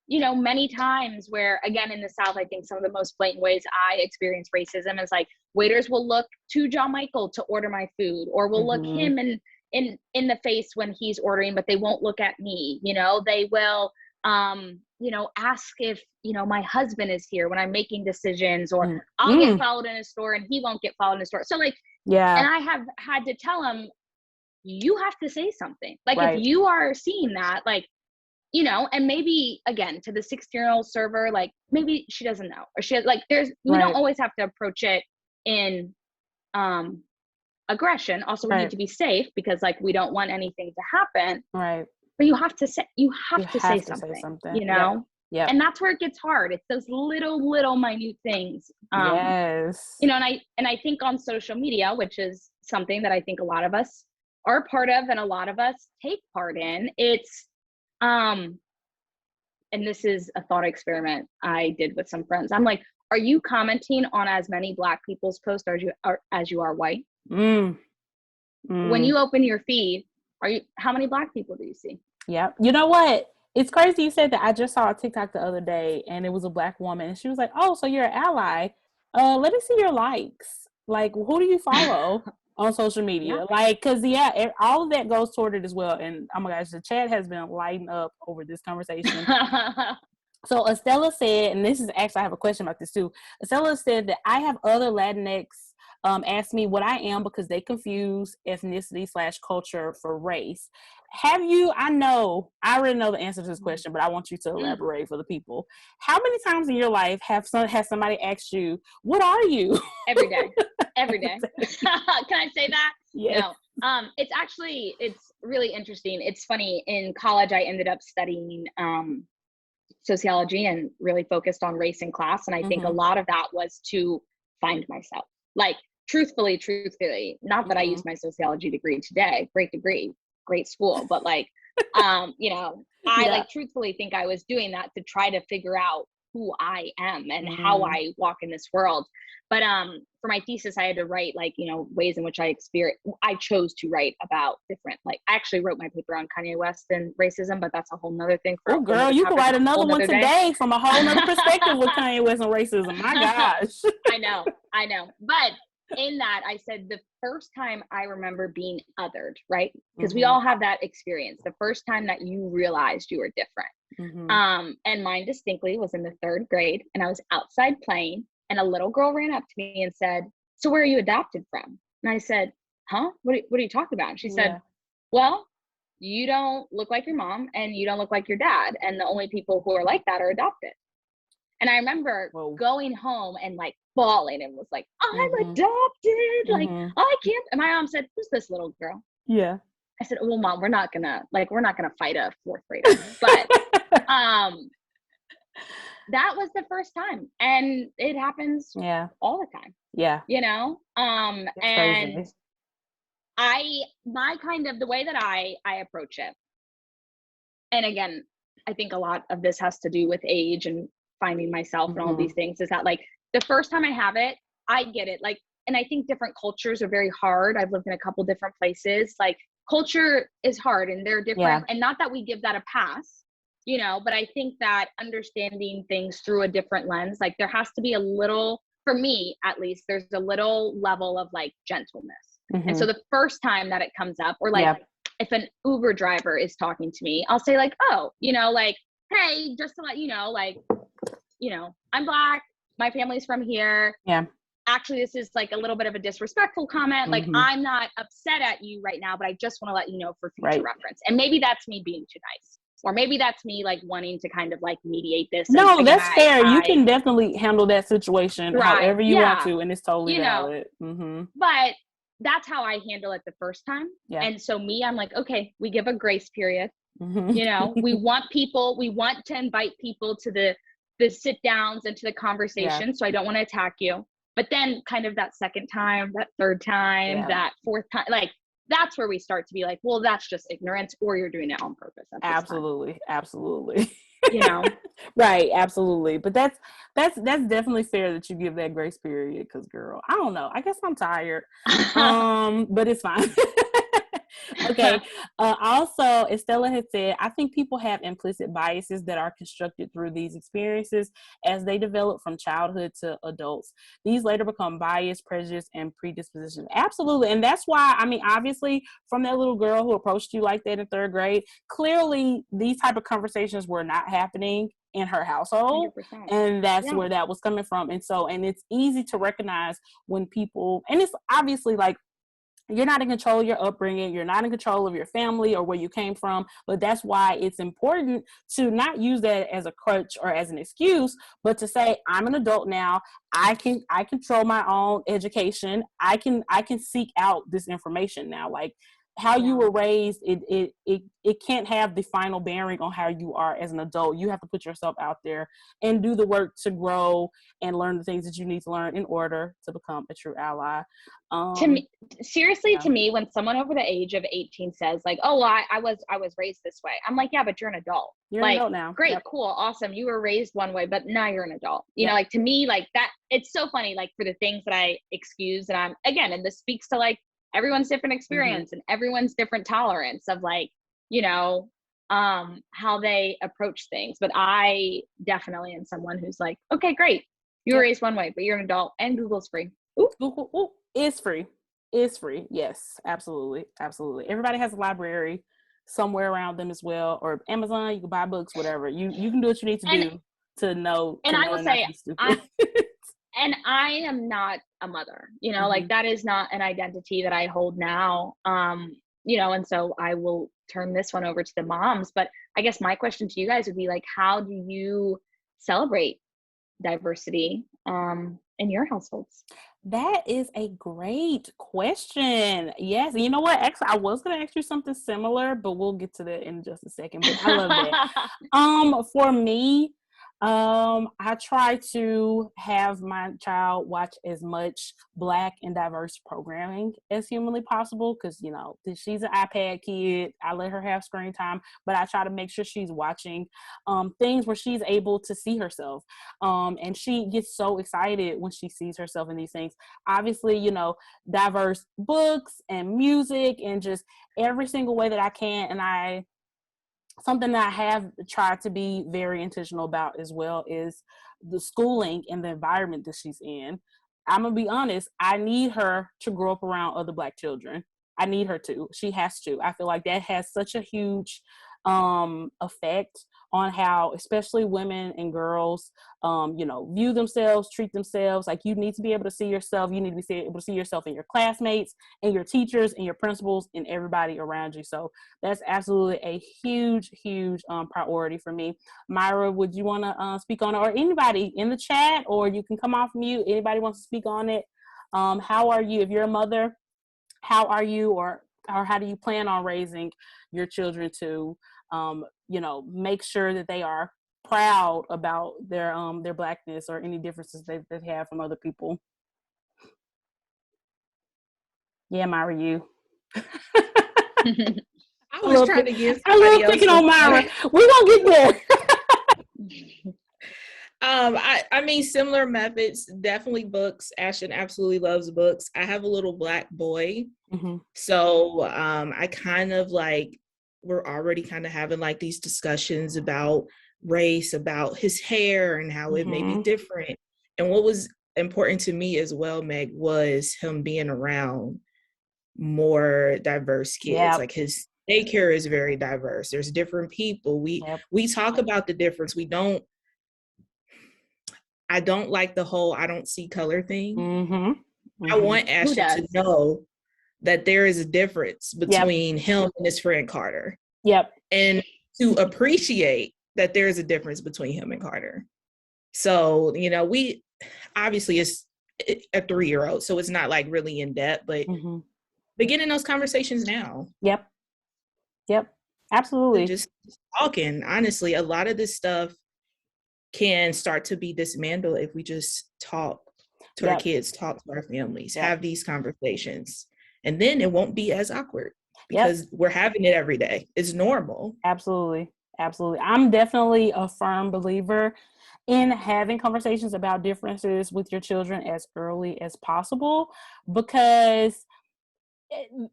you know, many times where, again, in the South, I think some of the most blatant ways I experience racism is like waiters will look to John Michael to order my food, or will look him in the face when he's ordering, but they won't look at me. You know, they will, you know, ask if, you know, my husband is here when I'm making decisions, or I'll get followed in a store and he won't get followed in a store. So like, and I have had to tell him, you have to say something. Like if you are seeing that, like, you know, and maybe again to the 16-year-old server, like maybe she doesn't know, or she has, like, we don't always have to approach it in aggression. Also, we need to be safe, because like we don't want anything to happen. Right. But you have to say say something. You know. Yeah. And that's where it gets hard. It's those little minute things. Yes. You know, and I think on social media, which is something that I think a lot of us are part of and a lot of us take part in, it's and this is a thought experiment I did with some friends. I'm like, are you commenting on as many Black people's posts as you are white? When you open your feed, how many Black people do you see? Yeah. You know what? It's crazy you said that. I just saw a TikTok the other day, and it was a Black woman, and she was like, oh, so you're an ally. Let me see your likes. Like, who do you follow on social media? Like, because, all of that goes toward it as well. And, oh, my gosh, the chat has been lighting up over this conversation. So Estella said, and this is actually, I have a question about this too. Estella said that I have other Latinx ask me what I am because they confuse ethnicity/culture for race. Have you, I already know the answer to this question, but I want you to elaborate for the people. How many times in your life has somebody asked you, what are you? Every day. Can I say that? Yes. No. It's really interesting. It's funny. In college, I ended up studying sociology and really focused on race and class. And I think a lot of that was to find myself. Like, truthfully, not that I use my sociology degree today, great degree, great school, but like, you know, I like truthfully think I was doing that to try to figure out who I am and how I walk in this world. But for my thesis, I had to write, like, you know, ways in which I chose to write about different, like, I actually wrote my paper on Kanye West and racism, but that's a whole nother thing. Oh, girl, you can write another one today from a whole nother perspective with Kanye West and racism. My gosh. I know. But in that, I said the first time I remember being othered, right? Because we all have that experience. The first time that you realized you were different. And mine distinctly was in the 3rd grade, and I was outside playing, and a little girl ran up to me and said, so where are you adopted from? And I said, huh? What are you talking about? And she said, well, you don't look like your mom and you don't look like your dad. And the only people who are like that are adopted. And I remember going home and like bawling and was like, I'm adopted. Like, I can't. And my mom said, who's this little girl? Yeah. I said, well, Mom, we're not gonna fight a 4th grader. But that was the first time. And it happens all the time. Yeah. You know? And crazy. The way that I approach it, and again, I think a lot of this has to do with age and finding myself and all these things, is that like the first time I have it, I get it. Like, and I think different cultures are very hard. I've lived in a couple different places. Like, culture is hard and they're different. And not that we give that a pass, you know, but I think that understanding things through a different lens, like there has to be a little, for me at least, there's a little level of like gentleness. And so the first time that it comes up, or like if an Uber driver is talking to me, I'll say like, oh, you know, like, hey, just to let you know, like, you know, I'm Black, my family's from here. Yeah. Actually, this is like a little bit of a disrespectful comment. Like, I'm not upset at you right now, but I just want to let you know for future reference. And maybe that's me being too nice. Or maybe that's me like wanting to kind of like mediate this. No, that's fair. You can definitely handle that situation however you want to, and it's totally valid. But that's how I handle it the first time. Yeah. And so I'm like, okay, we give a grace period. You know, we want to invite people to the sit downs and to the conversation. So I don't want to attack you. But then kind of that second time, that third time, that fourth time, like that's where we start to be like, well, that's just ignorance, or you're doing it on purpose. Absolutely. You know? Right. Absolutely. But that's definitely fair that you give that grace period. Cause girl, I don't know. I guess I'm tired. But it's fine. Okay. Also, Estella had said, I think people have implicit biases that are constructed through these experiences as they develop from childhood to adults. These later become bias, prejudice, and predisposition. Absolutely. And that's why, I mean, obviously, from that little girl who approached you like that in third grade, clearly these type of conversations were not happening in her household. 100%. And that's Yeah. where that was coming from. And it's easy to recognize when people, and it's obviously like, you're not in control of your upbringing. You're not in control of your family or where you came from. But that's why it's important to not use that as a crutch or as an excuse, but to say, I'm an adult now. I control my own education. I can seek out this information now. Like, how you were raised, it can't have the final bearing on how you are as an adult. You have to put yourself out there and do the work to grow and learn the things that you need to learn in order to become a true ally. To me, seriously, to me, when someone over the age of 18 says like, oh, well, I was raised this way, I'm like, yeah, but you're an adult. You're like, an adult now. Great, cool, awesome. You were raised one way, but now you're an adult. You know, like, to me, like that, it's so funny, like, for the things that I excuse, and I'm, again, and this speaks to like everyone's different experience and everyone's different tolerance of like, you know, how they approach things. But I definitely am someone who's like, okay, great, you were raised one way, but you're an adult, and Google's free. Google is free. It's free. Yes, absolutely. Absolutely. Everybody has a library somewhere around them as well, or Amazon. You can buy books, whatever. You can do what you need to do to know. And to I know will not say, to be stupid. and I am not a mother, you know, like that is not an identity that I hold now. You know, and so I will turn this one over to the moms. But I guess my question to you guys would be like, how do you celebrate diversity in your households? That is a great question. Yes. You know what? Actually, I was going to ask you something similar, but we'll get to that in just a second. But I love that. For me, I try to have my child watch as much Black and diverse programming as humanly possible because, you know, she's an iPad kid. I let her have screen time, but I try to make sure she's watching things where she's able to see herself. And she gets so excited when she sees herself in these things. Obviously, you know, diverse books and music and just every single way that I can. And something that I have tried to be very intentional about as well is the schooling and the environment that she's in. I'm going to be honest, I need her to grow up around other Black children. I need her to. She has to. I feel like that has such a huge effect on how, especially women and girls, you know, view themselves, treat themselves. Like, you need to be able to see yourself. You need to be able to see yourself in your classmates and your teachers and your principals and everybody around you. So that's absolutely a huge, huge priority for me. Myra, would you want to speak on it, or anybody in the chat, or you can come off mute. Anybody wants to speak on it? How are you, if you're a mother, how are you, or how do you plan on raising your children to, you know, make sure that they are proud about their Blackness or any differences they have from other people? Yeah, Myra, you. I was trying to give I love picking on Myra. We're gonna get there. I mean, similar methods, definitely books. Ashton absolutely loves books. I have a little Black boy. So I kind of like, we're already kind of having like these discussions about race, about his hair and how it may be different. And what was important to me as well, Meg, was him being around more diverse kids. Like, his daycare is very diverse. There's different people. We talk about the difference. I don't like the whole I don't see color thing. I want Ashton to know that there is a difference between him and his friend Carter. And to appreciate that there is a difference between him and Carter. So, you know, we obviously it's a 3-year-old, so it's not like really in depth, but beginning those conversations now. Absolutely. Just talking. Honestly, a lot of this stuff can start to be dismantled if we just talk to our kids, talk to our families, have these conversations. And then it won't be as awkward because we're having it every day. It's normal. Absolutely. I'm definitely a firm believer in having conversations about differences with your children as early as possible, because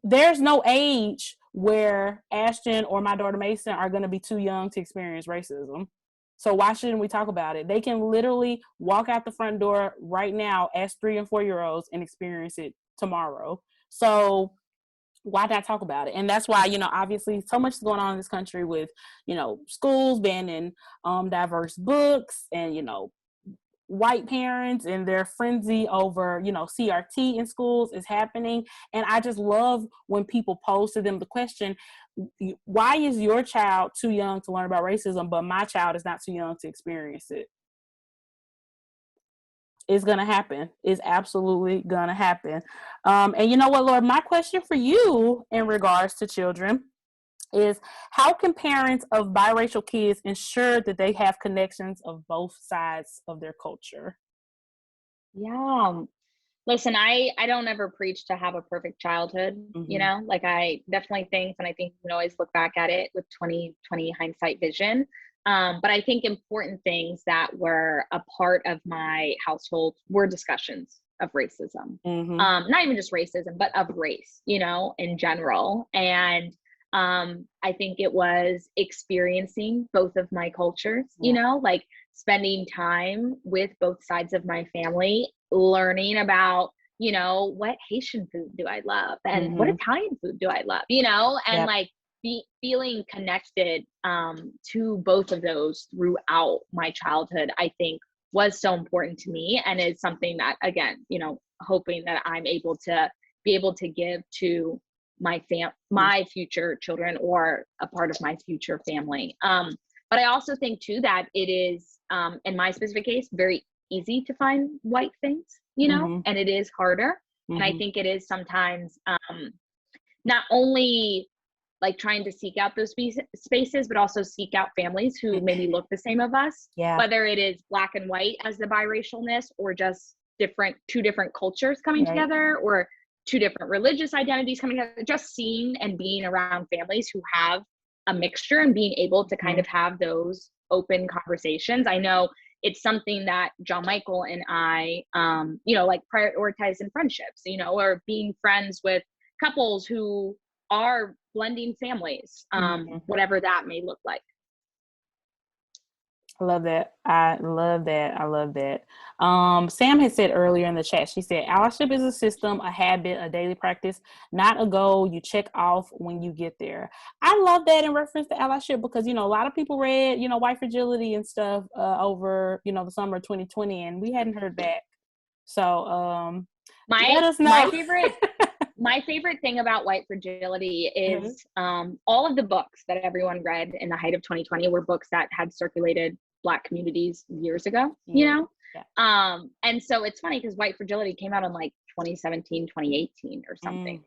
there's no age where Ashton or my daughter Mason are going to be too young to experience racism. So why shouldn't we talk about it? They can literally walk out the front door right now as 3 and 4 year olds and experience it tomorrow. So why not talk about it? And that's why, obviously so much is going on in this country with, schools banning diverse books and, white parents and their frenzy over, CRT in schools is happening. And I just love when people pose to them the question, why is your child too young to learn about racism, but my child is not too young to experience it? It's going to happen. It's absolutely going to happen. And you know what, Lord, my question for you in regards to children is, how can parents of biracial kids ensure that they have connections of both sides of their culture? Yeah. Listen, I don't ever preach to have a perfect childhood, like I definitely think, and I think you can always look back at it with 2020 hindsight vision. But I think important things that were a part of my household were discussions of racism. Not even just racism, but of race, in general. And I think it was experiencing both of my cultures, like spending time with both sides of my family, learning about, what Haitian food do I love and what Italian food do I love, and like feeling connected to both of those throughout my childhood, I think was so important to me, and is something that, again, hoping that I'm be able to give to my future children or a part of my future family. But I also think too that it is, in my specific case, very easy to find white things, and it is harder. And I think it is sometimes not only like trying to seek out those spaces, but also seek out families who maybe look the same of us, whether it is black and white as the biracialness, or just two different cultures coming together, or two different religious identities coming together. Just seeing and being around families who have a mixture and being able to kind of have those open conversations. I know it's something that John Michael and I, like prioritize in friendships, or being friends with couples who are blending families, whatever that may look like. I love that. I love that. Sam had said earlier in the chat, she said, allyship is a system, a habit, a daily practice, not a goal you check off when you get there. I love that in reference to allyship because, a lot of people read, white fragility and stuff over, the summer of 2020, and we hadn't heard back. So let us know. My favorite thing about white fragility is all of the books that everyone read in the height of 2020 were books that had circulated Black communities years ago, and so it's funny because white fragility came out in like 2017, 2018 or something,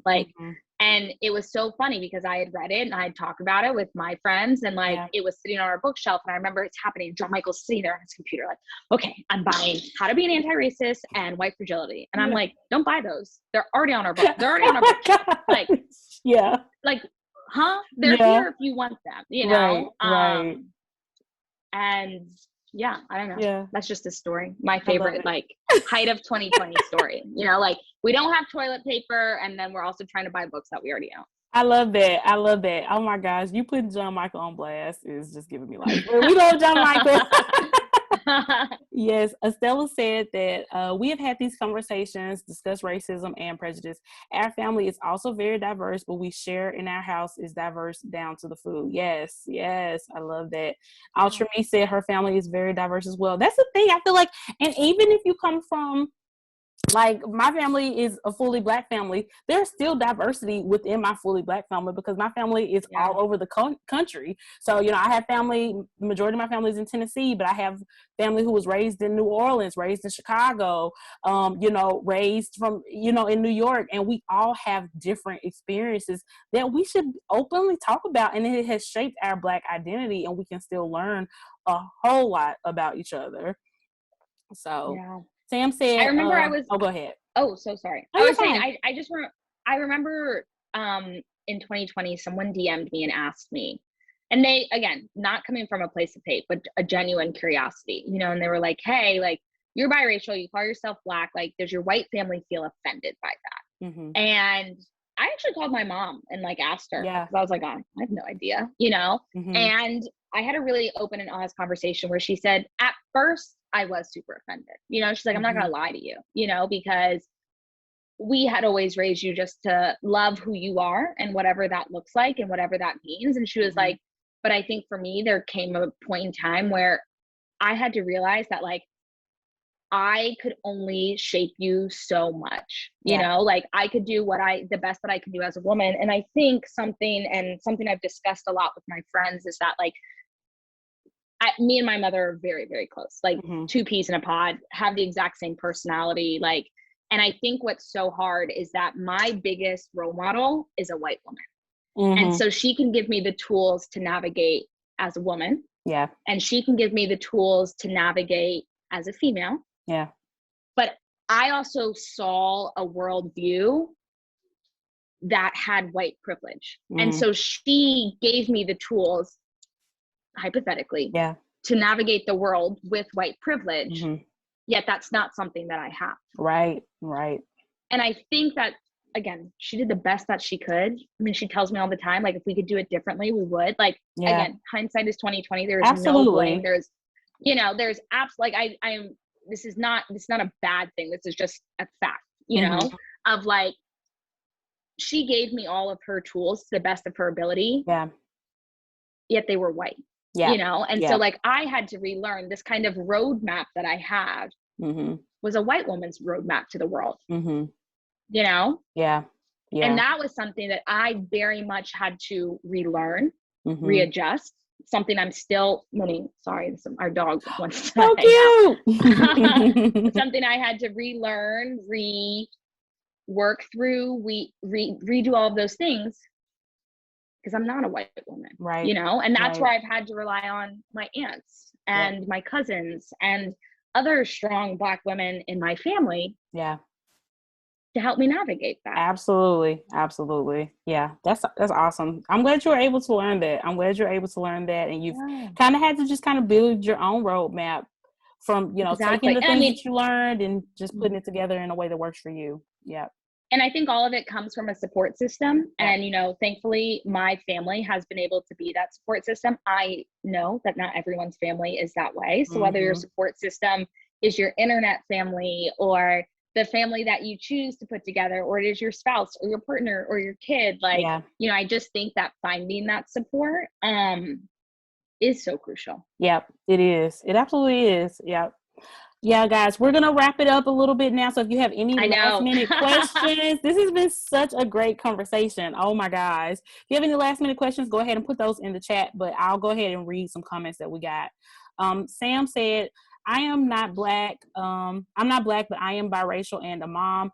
and it was so funny because I had read it and I had talked about it with my friends, and it was sitting on our bookshelf, and I remember it's happening. John Michael's sitting there on his computer like, okay, I'm buying How to Be an Anti-Racist and White Fragility, and I'm like, don't buy those, they're already on our book, they're already on our bookshelf. Like, they're here if you want them, right. And I don't know, that's just a story, my favorite height of 2020 story, like we don't have toilet paper, and then we're also trying to buy books that we already own. I love that. Oh my gosh, you putting John Michael on blast is just giving me life. We love John Michael. Yes, Estella said that we have had these conversations, discuss racism and prejudice. Our family is also very diverse, but we share in our house is diverse down to the food. Yes, I love that. Altrami said her family is very diverse as well. That's the thing, I feel like, and even if you come from, like, my family is a fully Black family, there's still diversity within my fully Black family because my family is all over the country. So, I have family, majority of my family is in Tennessee, but I have family who was raised in New Orleans, raised in Chicago, raised from, in New York. And we all have different experiences that we should openly talk about. And it has shaped our Black identity, and we can still learn a whole lot about each other. So. Sam said, I remember oh, go ahead. Oh, so sorry. Oh, I was saying, I remember in 2020, someone DM'd me and asked me, and they, again, not coming from a place of hate, but a genuine curiosity, and they were like, hey, like, you're biracial, you call yourself Black, like, does your white family feel offended by that? And I actually called my mom and like asked her, Yeah. because I was like, oh, I have no idea, you know? Mm-hmm. And I had a really open and honest conversation where she said, at first I was super offended. You know, she's like, I'm not going to lie to you, you know, because we had always raised you just to love who you are and whatever that looks like and whatever that means. And she was like, but I think for me, there came a point in time where I had to realize that like, I could only shape you so much, you know, like I could do the best that I can do as a woman. And I think something I've discussed a lot with my friends is that like, me and my mother are very, very close, like two peas in a pod, have the exact same personality. Like, and I think what's so hard is that my biggest role model is a white woman. And so she can give me the tools to navigate as a woman. Yeah. And she can give me the tools to navigate as a female. Yeah. But I also saw a worldview that had white privilege. And so she gave me the tools, hypothetically, to navigate the world with white privilege. Yet that's not something that I have. Right. And I think that, again, she did the best that she could. I mean, she tells me all the time, like, if we could do it differently, we would. Like, again, hindsight is 20/20. There's no blame. There's, you know, there's like, this is not a bad thing. This is just a fact, you know, of like, she gave me all of her tools to the best of her ability. Yeah. Yet they were white, you know? And so like, I had to relearn this kind of roadmap that I had was a white woman's roadmap to the world, you know? Yeah. And that was something that I very much had to relearn, readjust. Something I'm still sorry, our dog wants to hang out. Something I had to relearn, work through, redo all of those things, because I'm not a white woman, right? You know, and that's where I've had to rely on my aunts and my cousins and other strong Black women in my family. Yeah. To help me navigate that. Absolutely. Yeah, that's awesome. I'm glad you were able to learn that. And you've kind of had to just kind of build your own roadmap from, you know, taking the things that you learned and just putting it together in a way that works for you. Yeah. And I think all of it comes from a support system. And, you know, thankfully my family has been able to be that support system. I know that not everyone's family is that way. So whether your support system is your internet family or the family that you choose to put together, or it is your spouse or your partner or your kid, like, you know, I just think that finding that support is so crucial. Yep, it is. It absolutely is. Yep. Yeah, guys, we're going to wrap it up a little bit now. So if you have any last minute questions, this has been such a great conversation. Oh my guys. If you have any last minute questions, go ahead and put those in the chat, but I'll go ahead and read some comments that we got. Sam said, I am not Black. I'm not Black, but I am biracial and a mom.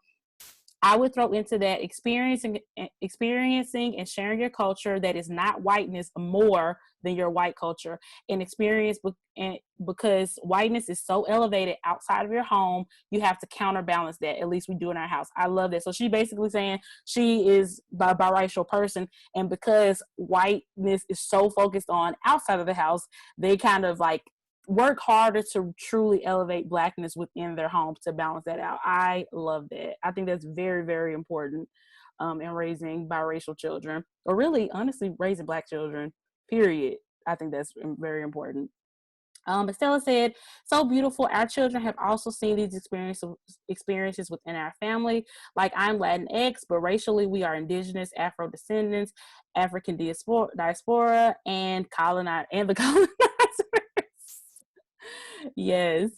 I would throw into that experiencing and sharing your culture that is not whiteness more than your white culture and experience, because whiteness is so elevated outside of your home, you have to counterbalance that. At least we do in our house. I love that. So she basically saying she is a biracial person, and because whiteness is so focused on outside of the house, they kind of like work harder to truly elevate Blackness within their homes to balance that out. I love that. I think that's very, very important in raising biracial children, or really, honestly, raising Black children, period. I think that's very important. Estella said, so beautiful. Our children have also seen these experiences within our family. Like, I'm Latinx, but racially we are indigenous, Afro descendants, African diaspora, and the colonizers. Yes.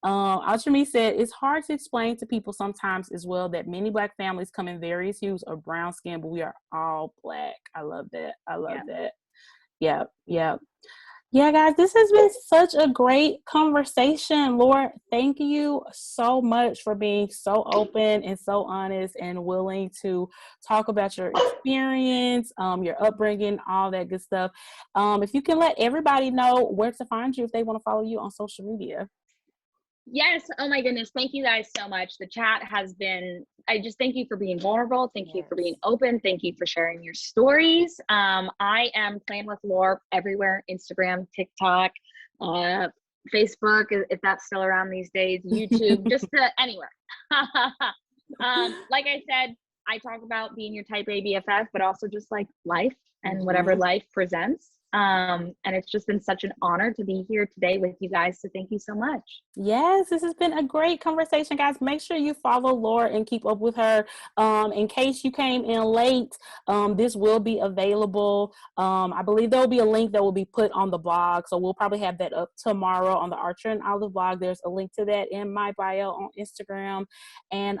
Alchemy said, it's hard to explain to people sometimes as well that many Black families come in various hues of brown skin, but we are all Black. I love that. That. Yeah, guys, this has been such a great conversation. Lord, thank you so much for being so open and so honest and willing to talk about your experience, your upbringing, all that good stuff. If you can let everybody know where to find you if they want to follow you on social media. Yes. Oh my goodness. Thank you guys so much. The chat has been, I just thank you for being vulnerable. Thank you for being open. Thank you for sharing your stories. I am Playing with Lore everywhere: Instagram, TikTok, Facebook, if that's still around these days, YouTube, just anywhere. Like I said, I talk about being your type A BFF, but also just like life and whatever life presents. And it's just been such an honor to be here today with you guys. So thank you so much. Yes, this has been a great conversation, guys. Make sure you follow Laura and keep up with her. In case you came in late, this will be available. I believe there will be a link that will be put on the blog. So we'll probably have that up tomorrow on the Archer and Olive blog. There's a link to that in my bio on Instagram. And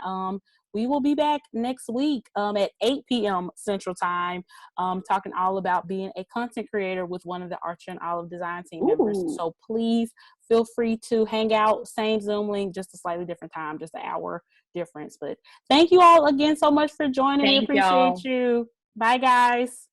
we will be back next week at 8 p.m. Central Time, talking all about being a content creator with one of the Archer and Olive design team members. So please feel free to hang out. Same Zoom link, just a slightly different time, just an hour difference. But thank you all again so much for joining. We appreciate you. Bye, guys.